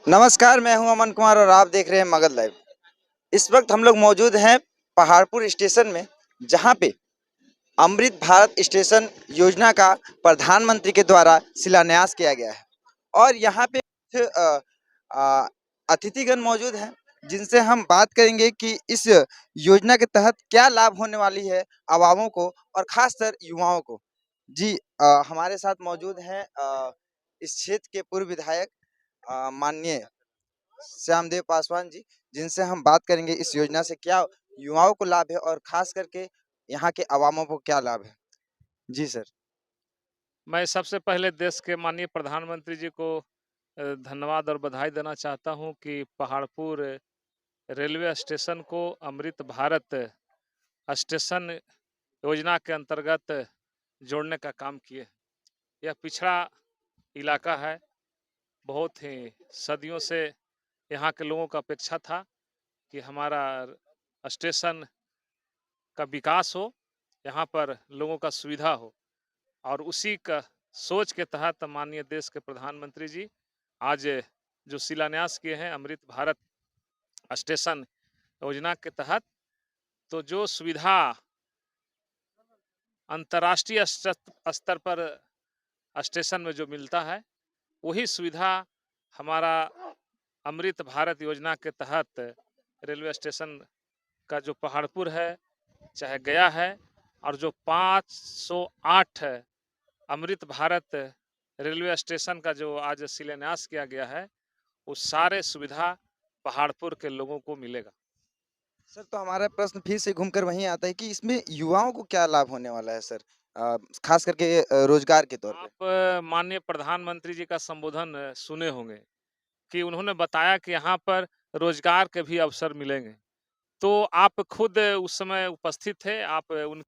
नमस्कार, मैं हूं अमन कुमार और आप देख रहे हैं मगध लाइव। इस वक्त हम लोग मौजूद हैं पहाड़पुर स्टेशन में, जहां पे अमृत भारत स्टेशन योजना का प्रधानमंत्री के द्वारा शिलान्यास किया गया है। और यहाँ पे अ, अतिथिगण मौजूद हैं, जिनसे हम बात करेंगे कि इस योजना के तहत क्या लाभ होने वाली है अवामों को और खासकर युवाओं को। जी, हमारे साथ मौजूद हैं इस क्षेत्र के पूर्व विधायक माननीय श्यामदेव पासवान जी, जिनसे हम बात करेंगे इस योजना से क्या युवाओं को लाभ है और खास करके यहाँ के अवामों को क्या लाभ है। जी सर। मैं सबसे पहले देश के माननीय प्रधानमंत्री जी को धन्यवाद और बधाई देना चाहता हूं कि पहाड़पुर रेलवे स्टेशन को अमृत भारत स्टेशन योजना के अंतर्गत जोड़ने का काम किए। यह पिछड़ा इलाका है, बहुत ही सदियों से यहाँ के लोगों का अपेक्षा था कि हमारा स्टेशन का विकास हो, यहाँ पर लोगों का सुविधा हो। और उसी का सोच के तहत माननीय देश के प्रधानमंत्री जी आज जो शिलान्यास किए हैं अमृत भारत स्टेशन योजना के तहत, तो जो सुविधा अंतर्राष्ट्रीय स्तर पर स्टेशन में जो मिलता है, वही सुविधा हमारा अमृत भारत योजना के तहत रेलवे स्टेशन का जो पहाड़पुर है, चाहे गया है, और जो 508 अमृत भारत रेलवे स्टेशन का जो आज शिलान्यास किया गया है, वो सारे सुविधा पहाड़पुर के लोगों को मिलेगा। सर, तो हमारा प्रश्न फिर से घूमकर वहीं आता है कि इसमें युवाओं को क्या लाभ होने वाला है सर, खास करके रोजगार के तौर पे। आप माननीय प्रधानमंत्री जी का संबोधन सुने होंगे कि उन्होंने बताया कि यहाँ पर रोजगार के भी अवसर मिलेंगे। तो आप खुद उस समय उपस्थित थे, आप उन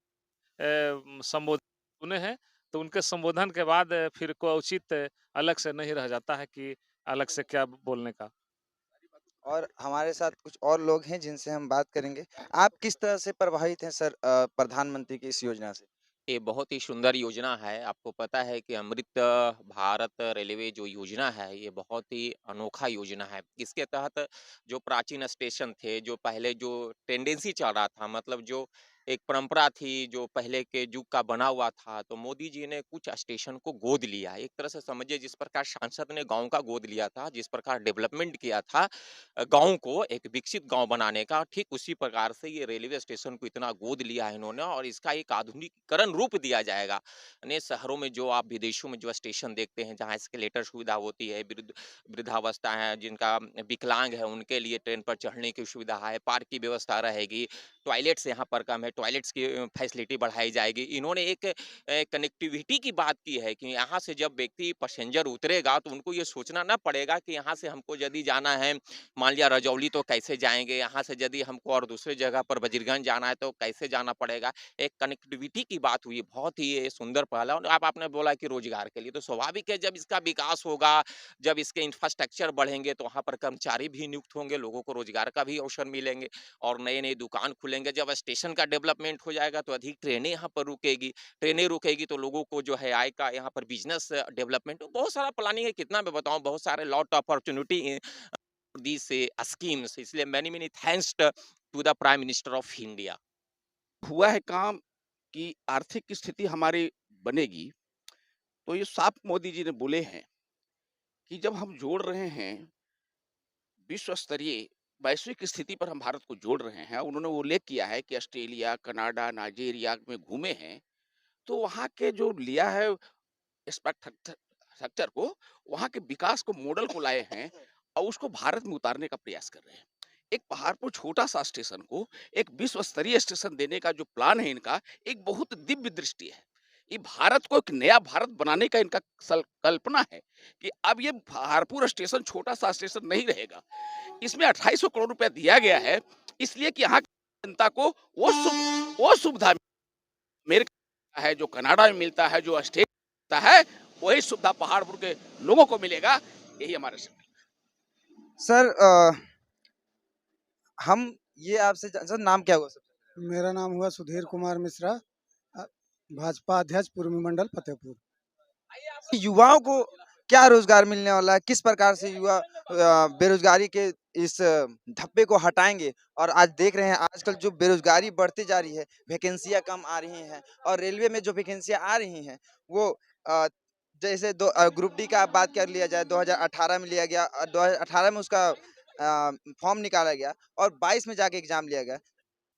संबोधन सुने हैं, तो उनके संबोधन के बाद फिर को उचित अलग से नहीं रह जाता है कि अलग से क्या बोलने का। और हमारे साथ कुछ और लोग हैं जिनसे हम बात करेंगे। आप किस तरह से प्रभावित हैं सर प्रधानमंत्री की इस योजना से। ये बहुत ही सुंदर योजना है। आपको पता है कि अमृत भारत रेलवे जो योजना है, ये बहुत ही अनोखा योजना है। इसके तहत जो प्राचीन स्टेशन थे, जो पहले जो टेंडेंसी चल रहा था, मतलब जो एक परंपरा थी, जो पहले के युग का बना हुआ था, तो मोदी जी ने कुछ स्टेशन को गोद लिया। एक तरह से समझिए जिस प्रकार सांसद ने गाँव का गोद लिया था, जिस प्रकार डेवलपमेंट किया था गाँव को एक विकसित गाँव बनाने का, ठीक उसी प्रकार से ये रेलवे स्टेशन को इतना गोद लिया है इन्होंने और इसका एक आधुनिकीकरण रूप दिया जाएगा। अन्य शहरों में जो आप विदेशों में जो स्टेशन देखते हैं, जहाँ एस्केलेटर सुविधा होती है, वृद्धावस्था है, जिनका विकलांग है, उनके लिए ट्रेन पर चढ़ने की सुविधा है, पार्क की व्यवस्था रहेगी, टॉयलेट्स यहाँ पर कम है, टॉयलेट्स की फैसिलिटी बढ़ाई जाएगी। इन्होंने एक कनेक्टिविटी की बात की है कि यहाँ से जब व्यक्ति पैसेंजर उतरेगा तो उनको ये सोचना ना पड़ेगा कि यहाँ से हमको यदि जाना है, मान लिया रजौली, तो कैसे जाएंगे, यहाँ से यदि हमको और दूसरे जगह पर वजीरगंज जाना है तो कैसे जाना पड़ेगा। एक कनेक्टिविटी की बात हुई, बहुत ही ये सुंदर पहला। और आप आपने बोला कि रोजगार के लिए, तो स्वाभाविक है जब इसका विकास होगा, जब इसके इंफ्रास्ट्रक्चर बढ़ेंगे तो वहाँ पर कर्मचारी भी नियुक्त होंगे, लोगों को रोजगार का भी अवसर मिलेंगे और नए नए दुकान खुलेंगे। जब स्टेशन का डेवलपमेंट हो जाएगा तो अधिक ट्रेनें यहाँ पर रुकेगी, ट्रेनें रुकेगी तो लोगों को जो है आय का, यहाँ पर बिजनेस डेवलपमेंट, बहुत सारा प्लानिंग है, कितना मैं बताऊं, बहुत सारे लॉट अपॉर्चुनिटी these schemes, इसलिए many many thanks to the Prime Minister of India। हुआ है काम कि आर्थिक स्थिति हमारी बनेगी, तो ये साफ मोदी जी ने बोले हैं कि जब हम जोड़ रहे हैं विश्व स्तरीय वैश्विक स्थिति पर, हम भारत को जोड़ रहे हैं। उन्होंने वो उल्लेख किया है कि ऑस्ट्रेलिया, कनाडा, नाइजीरिया में घूमे हैं, तो वहाँ के जो लिया है स्ट्रक्चर को, वहाँ के विकास को, मॉडल को लाए हैं और उसको भारत में उतारने का प्रयास कर रहे हैं। एक पहाड़पुर छोटा सा स्टेशन को एक विश्व स्तरीय स्टेशन देने का जो प्लान है इनका, एक बहुत दिव्य दृष्टि है। ये भारत को एक नया भारत बनाने का इनका कल्पना है कि अब ये पहाड़पुर स्टेशन छोटा सा स्टेशन नहीं रहेगा। इसमें 2800 करोड़ रुपया दिया गया है, इसलिए कि यहाँ की जनता को वो सुविधा अमेरिका है, जो कनाडा में मिलता है, जो ऑस्ट्रेलिया मिलता है, वही सुविधा पहाड़पुर के लोगों को मिलेगा। यही हमारे सर, हम ये आपसे सर, नाम क्या हुआ सबसे। मेरा नाम हुआ सुधीर कुमार मिश्रा, भाजपा अध्यक्ष पूर्वी मंडल फतेहपुर। युवाओं को क्या रोजगार मिलने वाला है, किस प्रकार से युवा बेरोजगारी के इस धब्बे को हटाएंगे। और आज देख रहे हैं आजकल जो बेरोजगारी बढ़ती जा रही है, वैकेंसियां कम आ रही हैं, और रेलवे में जो वैकेंसियां आ रही हैं वो अ, जैसे ग्रुप डी का बात कर लिया जाए, 2018 में लिया गया, 2018 में उसका फॉर्म निकाला गया और 22 में जाके एग्जाम लिया गया।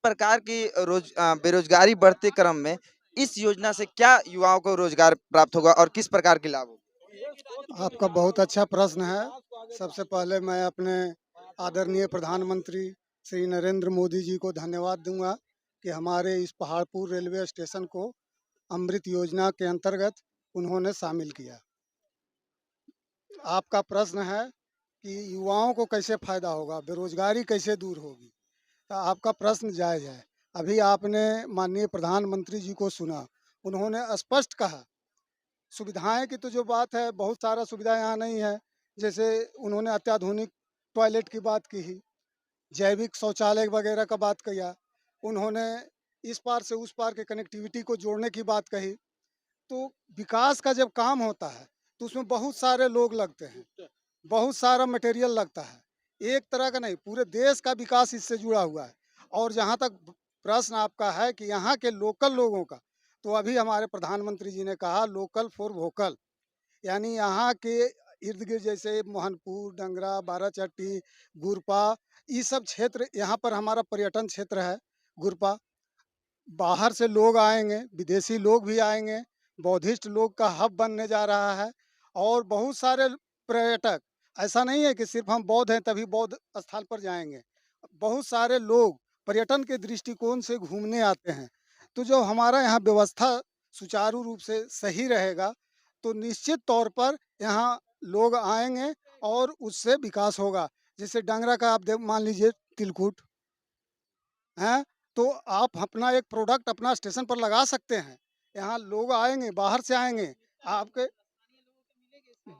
प्रकार की बेरोजगारी बढ़ते क्रम में इस योजना से क्या युवाओं को रोजगार प्राप्त होगा और किस प्रकार के लाभ होगा? आपका बहुत अच्छा प्रश्न है। सबसे पहले मैं अपने आदरणीय प्रधानमंत्री श्री नरेंद्र मोदी जी को धन्यवाद दूंगा कि हमारे इस पहाड़पुर रेलवे स्टेशन को अमृत योजना के अंतर्गत उन्होंने शामिल किया। आपका प्रश्न है कि युवाओं को कैसे फायदा होगा, बेरोजगारी कैसे दूर होगी। तो आपका प्रश्न जायज़ है। अभी आपने माननीय प्रधानमंत्री जी को सुना, उन्होंने स्पष्ट कहा, सुविधाएं की तो जो बात है, बहुत सारा सुविधा यहाँ नहीं है। जैसे उन्होंने अत्याधुनिक टॉयलेट की बात की ही, जैविक शौचालय वगैरह का बात किया, उन्होंने इस पार से उस पार के कनेक्टिविटी को जोड़ने की बात कही। तो विकास का जब काम होता है तो उसमें बहुत सारे लोग लगते हैं, बहुत सारा मटेरियल लगता है। एक तरह का नहीं, पूरे देश का विकास इससे जुड़ा हुआ है। और जहाँ तक प्रश्न आपका है कि यहाँ के लोकल लोगों का, तो अभी हमारे प्रधानमंत्री जी ने कहा लोकल फॉर वोकल, यानी यहाँ के इर्द गिर्द जैसे मोहनपुर, डंगरा, बाराचट्टी, गुरपा, ये सब क्षेत्र, यहाँ पर हमारा पर्यटन क्षेत्र है। गुरपा, बाहर से लोग आएंगे, विदेशी लोग भी आएंगे, बौद्धिस्ट लोग का हब बनने जा रहा है। और बहुत सारे पर्यटक, ऐसा नहीं है कि सिर्फ हम बौद्ध हैं तभी बौद्ध स्थल पर जाएंगे, बहुत सारे लोग पर्यटन के दृष्टिकोण से घूमने आते हैं। तो जो हमारा यहाँ व्यवस्था सुचारू रूप से सही रहेगा तो निश्चित तौर पर यहाँ लोग आएंगे और उससे विकास होगा। जैसे डंगरा का आप मान लीजिए तिलकुट हैं, तो आप अपना एक प्रोडक्ट अपना स्टेशन पर लगा सकते हैं। यहाँ लोग आएंगे, बाहर से आएंगे, आपके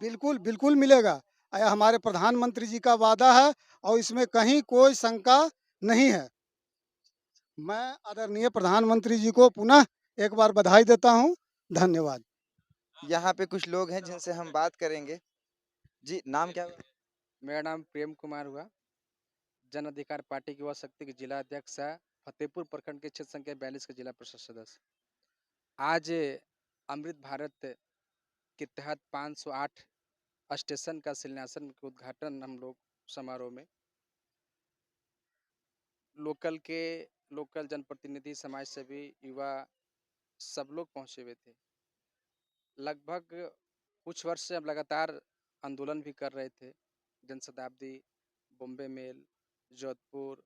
बिल्कुल बिल्कुल मिलेगा। हमारे प्रधानमंत्री जी का वादा है और इसमें कहीं कोई शंका नहीं है। मैं आदरणीय प्रधानमंत्री जी को पुनः एक बार बधाई देता हूँ। धन्यवाद। यहाँ पे कुछ लोग हैं जिनसे हम बात करेंगे। जी, नाम क्या हुआ? मेरा नाम प्रेम कुमार हुआ। जन अधिकार पार्टी की युवा शक्ति के जिला अध्यक्ष है, फतेहपुर प्रखंड के क्षेत्र संख्या 42 के जिला परिषद सदस्य। आज अमृत भारत के तहत 508 स्टेशन का शिलान्यासन के उद्घाटन हम लोग समारोह में लोकल जनप्रतिनिधि, समाज सेवी, युवा सब लोग पहुंचे हुए थे। लगभग कुछ वर्ष से हम लगातार आंदोलन भी कर रहे थे। जनशताब्दी, बॉम्बे मेल, जोधपुर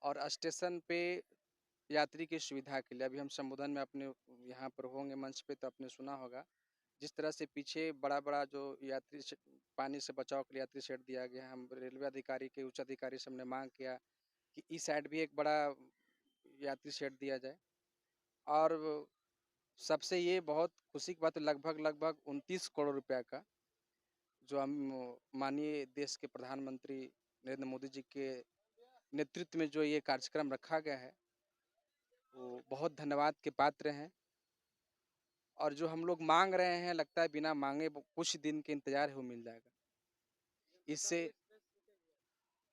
और स्टेशन पे यात्री की सुविधा के लिए। अभी हम संबोधन में अपने यहाँ पर होंगे मंच पे तो आपने सुना होगा, जिस तरह से पीछे बड़ा बड़ा जो पानी से बचाव के लिए यात्री शेड दिया गया। हम रेलवे अधिकारी के उच्च अधिकारी से हमने मांग किया कि इस साइड भी एक बड़ा यात्री शेड दिया जाए। और सबसे ये बहुत खुशी की बात, लगभग 29 करोड़ रुपया का जो हम माननीय देश के प्रधानमंत्री नरेंद्र मोदी जी के नेतृत्व में जो ये कार्यक्रम रखा गया है, वो बहुत धन्यवाद के पात्र हैं। और जो हम लोग मांग रहे हैं, लगता है बिना मांगे कुछ दिन के इंतजार है वो मिल जाएगा इससे।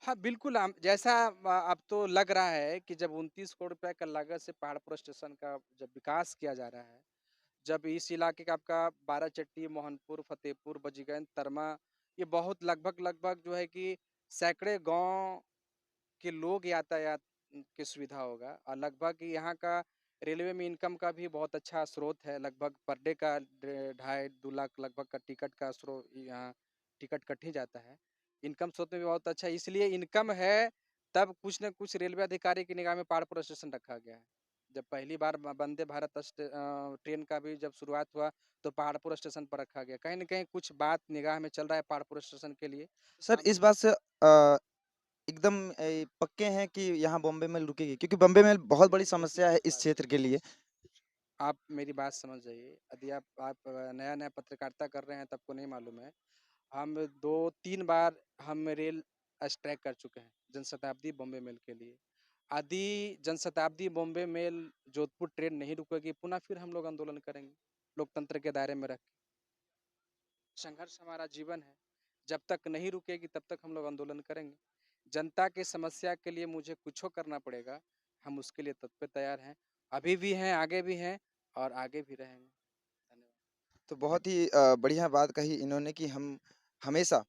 हाँ बिल्कुल, हम जैसा अब तो लग रहा है कि जब 29 करोड़ रुपए का लागत से पहाड़पुर स्टेशन का जब विकास किया जा रहा है, जब इस इलाके का आपका बाराचट्टी, मोहनपुर, फतेहपुर, बजीगंज, तरमा, ये बहुत लगभग जो है कि सैकड़े गांव के लोग यातायात की सुविधा होगा। और लगभग यहाँ का रेलवे में इनकम का भी बहुत अच्छा स्रोत है। लगभग पर डे का 2.5-2 लाख लगभग का टिकट का स्रोत, यहाँ टिकट कट ही जाता है। इनकम स्रोत में भी बहुत अच्छा, इसलिए इनकम है तब कुछ न कुछ रेलवे अधिकारी की निगाह में पहाड़पुर स्टेशन रखा गया है। जब पहली बार वंदे भारत ट्रेन का भी जब शुरुआत हुआ तो पहाड़पुर स्टेशन पर रखा गया। कहीं न कहीं कुछ बात निगाह में चल रहा है पहाड़पुर स्टेशन के लिए। सर, इस बात से एकदम पक्के हैं कि यहाँ बॉम्बे मेल रुकेगी, क्योंकि बॉम्बे मेल बहुत बड़ी समस्या है इस क्षेत्र के लिए। आप मेरी बात समझ जाइए। यदि आप नया पत्रकारिता कर रहे हैं तो आपको नहीं मालूम है। हम 2-3 बार हम रेल स्ट्राइक कर चुके हैं जनशताब्दी बॉम्बे मेल के लिए। यदि जनशताब्दी बॉम्बे मेल जोधपुर ट्रेन नहीं रुकेगी, पुनः फिर हम लोग आंदोलन करेंगे लोकतंत्र के दायरे में रख के। संघर्ष हमारा जीवन है। जब तक नहीं रुकेगी तब तक हम लोग आंदोलन करेंगे। जनता की समस्या के लिए मुझे कुछ करना पड़ेगा, हम उसके लिए तत्पर तैयार हैं। अभी भी हैं, आगे भी हैं और आगे भी रहेंगे। धन्यवाद। तो बहुत ही बढ़िया बात कही इन्होंने कि हम हमेशा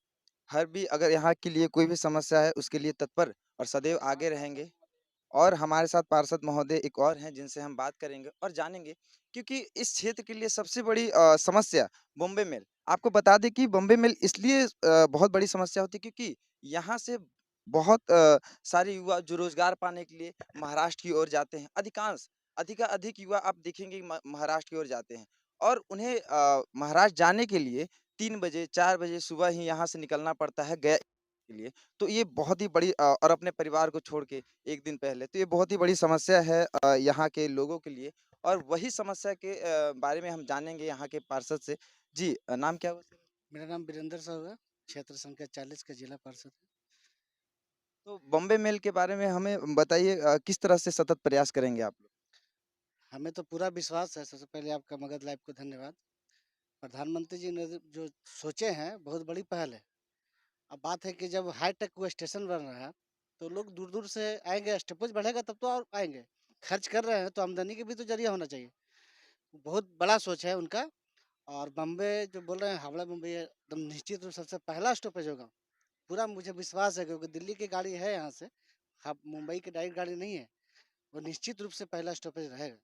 हर भी अगर यहाँ के लिए कोई भी समस्या है उसके लिए तत्पर और सदैव आगे रहेंगे। और हमारे साथ पार्षद महोदय एक और हैं जिनसे हम बात करेंगे और जानेंगे, क्योंकि इस क्षेत्र के लिए सबसे बड़ी समस्या बॉम्बे मेल। आपको बता दें कि बॉम्बे मेल इसलिए बहुत बड़ी समस्या होती है क्योंकि यहाँ से बहुत सारे युवा जो रोजगार पाने के लिए महाराष्ट्र की ओर जाते हैं। अधिकांश अधिक युवा आप देखेंगे महाराष्ट्र की ओर जाते हैं और उन्हें महाराष्ट्र जाने के लिए 3 बजे 4 बजे सुबह ही यहाँ से निकलना पड़ता है गया के लिए। तो ये बहुत ही बड़ी और अपने परिवार को छोड़ के एक दिन पहले, तो ये बहुत ही बड़ी समस्या है यहाँ के लोगों के लिए। और वही समस्या के बारे में हम जानेंगे यहाँ के पार्षद से। जी नाम क्या हुआ सर? मेरा नाम वीरेंद्र साहू है, क्षेत्र संख्या 40 का जिला पार्षद है। तो बॉम्बे मेल के बारे में हमें बताइए, किस तरह से सतत प्रयास करेंगे आप लोग? हमें तो पूरा विश्वास है। सबसे पहले आपका मगध लाइव को धन्यवाद। प्रधानमंत्री जी ने जो सोचे हैं बहुत बड़ी पहल है। अब बात है कि जब हाईटेक वो स्टेशन बन रहा है तो लोग दूर दूर से आएंगे, स्टॉपेज बढ़ेगा तब तो और आएंगे। खर्च कर रहे हैं तो आमदनी के भी तो जरिया होना चाहिए। बहुत बड़ा सोच है उनका। और बम्बे जो बोल रहे हैं हावड़ा मुंबई एकदम निश्चित रूप से सबसे पहला स्टॉपेज होगा। पूरा मुझे विश्वास है क्योंकि दिल्ली की गाड़ी है यहाँ से, हाँ मुंबई की डायरेक्ट गाड़ी नहीं है। वो निश्चित रूप से पहला स्टॉपेज रहेगा।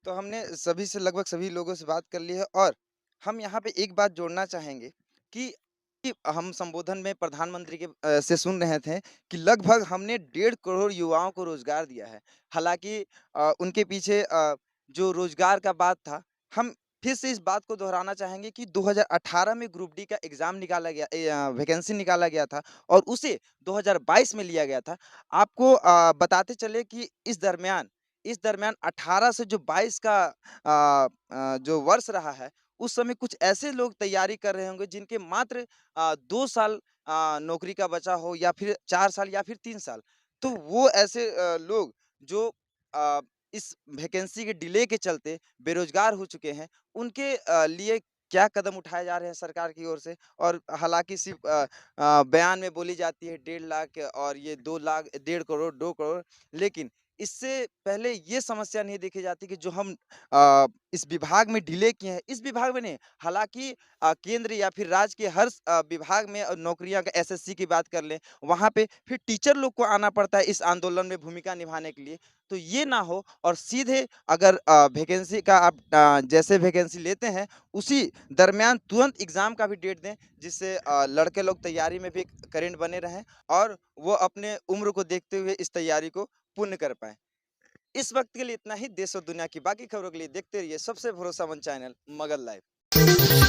तो हमने सभी से लगभग सभी लोगों से बात कर ली है और हम यहाँ पे एक बात जोड़ना चाहेंगे कि हम संबोधन में प्रधानमंत्री के से सुन रहे थे कि लगभग हमने 1.5 करोड़ युवाओं को रोजगार दिया है। हालांकि उनके पीछे जो रोजगार का बात था, हम फिर से इस बात को दोहराना चाहेंगे कि 2018 में ग्रुप डी का एग्जाम निकाला गया, वैकेंसी निकाला गया था और उसे 2022 में लिया गया था। आपको बताते चले कि इस दरमियान 18 से जो 22 का जो वर्ष रहा है, उस समय कुछ ऐसे लोग तैयारी कर रहे होंगे जिनके मात्र 2 साल नौकरी का बचा हो या फिर 4 साल या फिर 3 साल। तो वो ऐसे लोग जो अ, इस वैकेंसी के डिले के चलते बेरोजगार हो चुके हैं, उनके लिए क्या कदम उठाए जा रहे हैं सरकार की ओर से? और हालाँकि सिर्फ़ बयान में बोली जाती है 1.5 लाख और ये 2 लाख, 1.5 करोड़, 2 करोड़, लेकिन इससे पहले ये समस्या नहीं देखी जाती कि जो हम इस विभाग में डिले किए हैं, इस विभाग में नहीं, हालाँकि केंद्र या फिर राज्य के हर विभाग में नौकरियाँ का एसएससी की बात कर लें, वहाँ पे फिर टीचर लोग को आना पड़ता है इस आंदोलन में भूमिका निभाने के लिए। तो ये ना हो और सीधे अगर वैकेंसी का आप जैसे वैकेंसी लेते हैं, उसी दरमियान तुरंत एग्ज़ाम का भी डेट दें, जिससे लड़के लोग तैयारी में भी करेंट बने रहें और वो अपने उम्र को देखते हुए इस तैयारी को पूर्ण कर पाएँ। इस वक्त के लिए इतना ही। देश और दुनिया की बाकी खबरों के लिए देखते रहिए सबसे भरोसेमंद चैनल मगध लाइव।